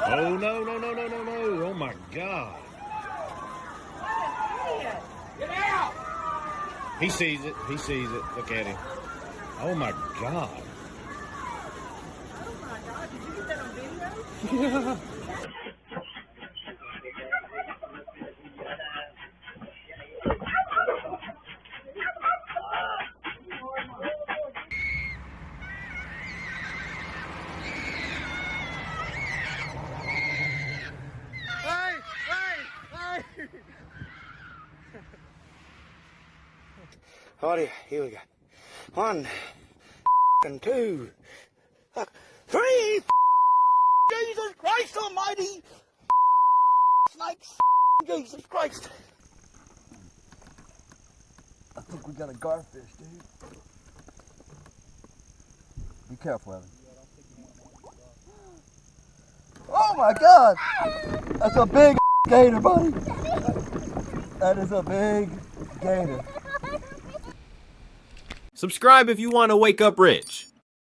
Oh, no, no, no, no, no, no. Oh, my God. Get out! He sees it. He sees it. Look at him. Oh, my God. Oh my God, did you get that on video? Yeah. Alrighty, here we go. 1, and 2, 3. Jesus Christ Almighty! Snakes! Jesus Christ! I think we got a garfish, dude. Be careful, Evan. Oh my God! That's a big gator, buddy. That is a big gator. Subscribe if you want to wake up rich.